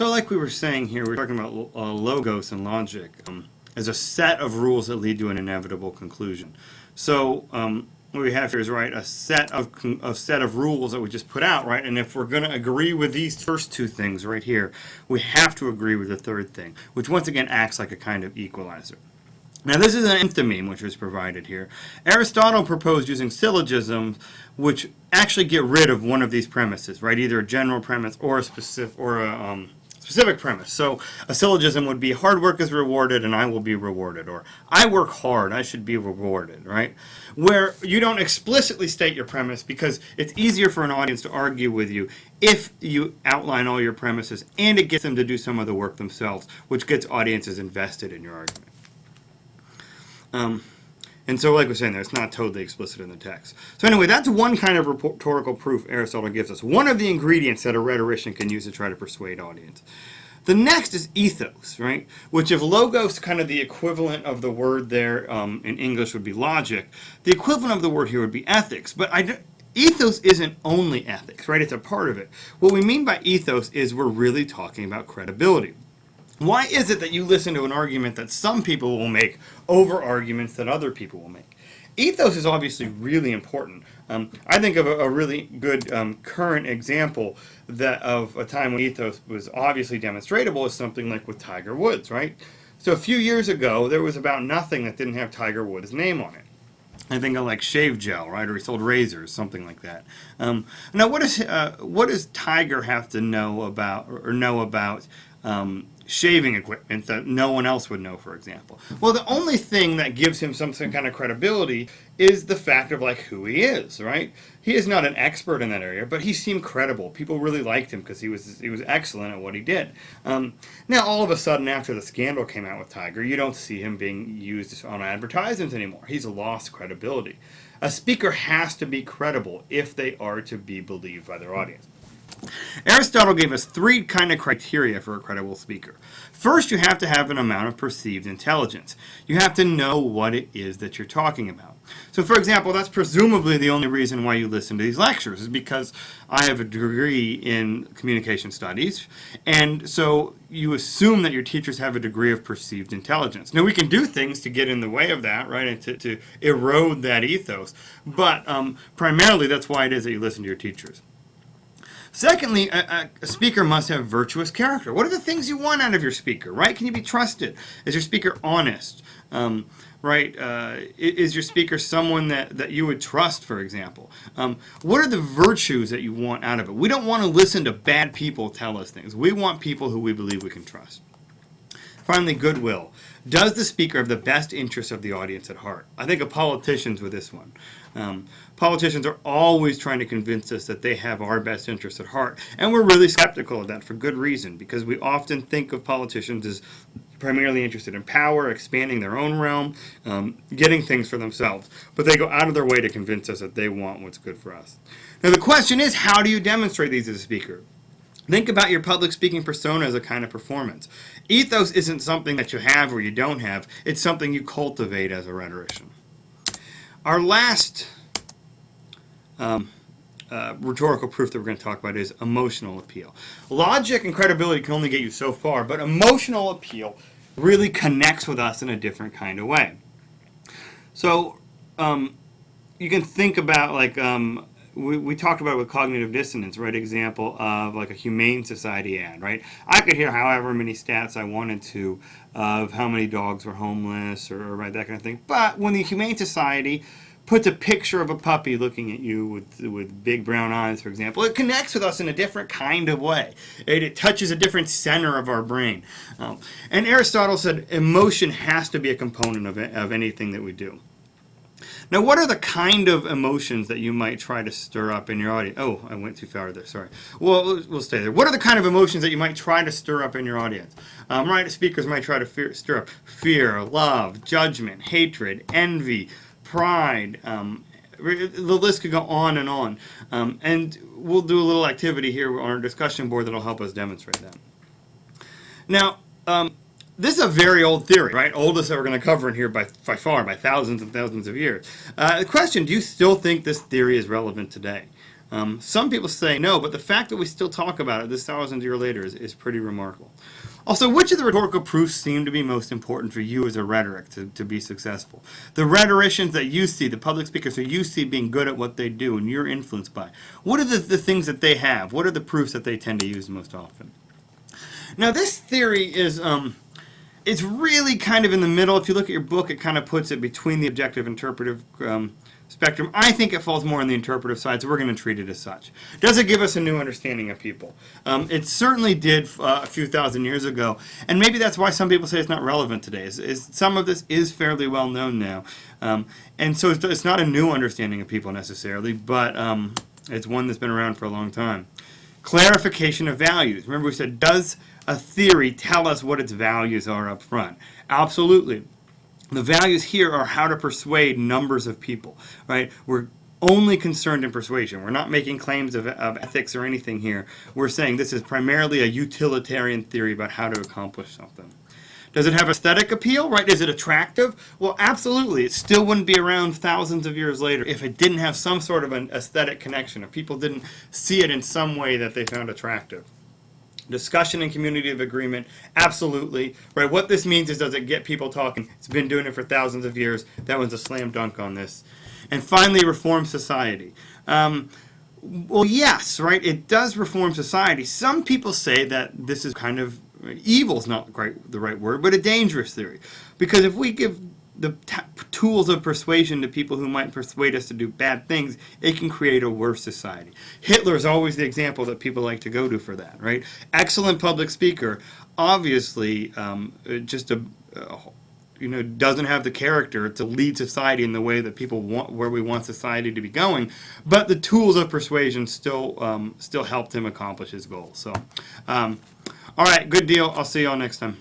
So like we were saying here, we're talking about logos and logic as a set of rules that lead to an inevitable conclusion. So what we have here is, right, a set of rules that we just put out, right? And if we're going to agree with these first two things right here, we have to agree with the third thing, which once again acts like a kind of equalizer. Now this is an enthymeme which is provided here. Aristotle proposed using syllogisms which actually get rid of one of these premises, right? Either a general premise or a specific premise. So a syllogism would be hard work is rewarded and I will be rewarded, or I work hard, I should be rewarded, right? Where you don't explicitly state your premise because it's easier for an audience to argue with you if you outline all your premises, and it gets them to do some of the work themselves, which gets audiences invested in your argument. And so like we're saying there, it's not totally explicit in the text. So anyway, that's one kind of rhetorical proof Aristotle gives us. One of the ingredients that a rhetorician can use to try to persuade audience. The next is ethos, right? Which if logos, kind of the equivalent of the word there in English would be logic, the equivalent of the word here would be ethics. But ethos isn't only ethics, right? It's a part of it. What we mean by ethos is we're really talking about credibility. Why is it that you listen to an argument that some people will make over arguments that other people will make? Ethos is obviously really important. I think of a really good current example of a time when ethos was obviously demonstratable is something like with Tiger Woods, right? So a few years ago, there was about nothing that didn't have Tiger Woods' name on it. I think of like shave gel, right? Or he sold razors, something like that. Now, what does Tiger have to know about shaving equipment that no one else would know, for example? Well, the only thing that gives him some kind of credibility is the fact of like who he is, right? He is not an expert in that area, but he seemed credible. People really liked him because he was excellent at what he did. Now, all of a sudden, after the scandal came out with Tiger, you don't see him being used on advertisements anymore. He's lost credibility. A speaker has to be credible if they are to be believed by their audience. Aristotle gave us three kind of criteria for a credible speaker. First, you have to have an amount of perceived intelligence. You have to know what it is that you're talking about. So, for example, that's presumably the only reason why you listen to these lectures is because I have a degree in communication studies, and so you assume that your teachers have a degree of perceived intelligence. Now, we can do things to get in the way of that, right, and to erode that ethos, but primarily that's why it is that you listen to your teachers. Secondly, a speaker must have virtuous character. What are the things you want out of your speaker, right? Can you be trusted? Is your speaker honest? Right? Is your speaker someone that you would trust, for example? What are the virtues that you want out of it? We don't want to listen to bad people tell us things. We want people who we believe we can trust. Finally, goodwill. Does the speaker have the best interests of the audience at heart? I think of politicians with this one. Politicians are always trying to convince us that they have our best interests at heart, and we're really skeptical of that for good reason, because we often think of politicians as primarily interested in power, expanding their own realm, getting things for themselves, but they go out of their way to convince us that they want what's good for us. Now the question is, how do you demonstrate these as a speaker? Think about your public speaking persona as a kind of performance. Ethos isn't something that you have or you don't have. It's something you cultivate as a rhetorician. Our last rhetorical proof that we're going to talk about is emotional appeal. Logic and credibility can only get you so far, but emotional appeal really connects with us in a different kind of way. So you can think about like we talked about it with cognitive dissonance, right? Example of like a humane society ad, right? I could hear however many stats I wanted to of how many dogs were homeless or right, that kind of thing. But when the humane society puts a picture of a puppy looking at you with big brown eyes, for example, it connects with us in a different kind of way. It touches a different center of our brain. And Aristotle said emotion has to be a component of anything that we do. Now, what are the kind of emotions that you might try to stir up in your audience? Oh, I went too far there, sorry. Well, we'll stay there. What are the kind of emotions that you might try to stir up in your audience? Right, speakers might try to stir up fear, love, judgment, hatred, envy, pride. The list could go on. And we'll do a little activity here on our discussion board that will help us demonstrate that. Now, this is a very old theory, right? Oldest that we're going to cover in here by far, by thousands and thousands of years. The question, do you still think this theory is relevant today? Some people say no, but the fact that we still talk about it this 1,000 years later is pretty remarkable. Also, which of the rhetorical proofs seem to be most important for you as a rhetoric to be successful? The rhetoricians that you see, the public speakers who you see being good at what they do and you're influenced by, what are the things that they have? What are the proofs that they tend to use most often? Now, this theory is it's really kind of in the middle. If you look at your book, it kind of puts it between the objective and interpretive spectrum. I think it falls more on the interpretive side, so we're going to treat it as such. Does it give us a new understanding of people? It certainly did a few thousand years ago, and maybe that's why some people say it's not relevant today. Some of this is fairly well known now, and so it's not a new understanding of people necessarily, but it's one that's been around for a long time. Clarification of values. Remember we said, does a theory tell us what its values are up front? Absolutely. The values here are how to persuade numbers of people, right? We're only concerned in persuasion. We're not making claims of ethics or anything here. We're saying this is primarily a utilitarian theory about how to accomplish something. Does it have aesthetic appeal, right? Is it attractive? Well, absolutely. It still wouldn't be around thousands of years later if it didn't have some sort of an aesthetic connection, if people didn't see it in some way that they found attractive. Discussion and community of agreement, absolutely. Right? What this means is, does it get people talking? It's been doing it for thousands of years. That one's a slam dunk on this. And finally, reform society. Well, yes, right? It does reform society. Some people say that this is kind of, evil's not quite the right word, but a dangerous theory. Because if we give the tools of persuasion to people who might persuade us to do bad things, it can create a worse society. Hitler is always the example that people like to go to for that, right? Excellent public speaker, obviously just doesn't have the character to lead society in the way that people want, where we want society to be going, but the tools of persuasion still helped him accomplish his goal. So, all right, good deal. I'll see you all next time.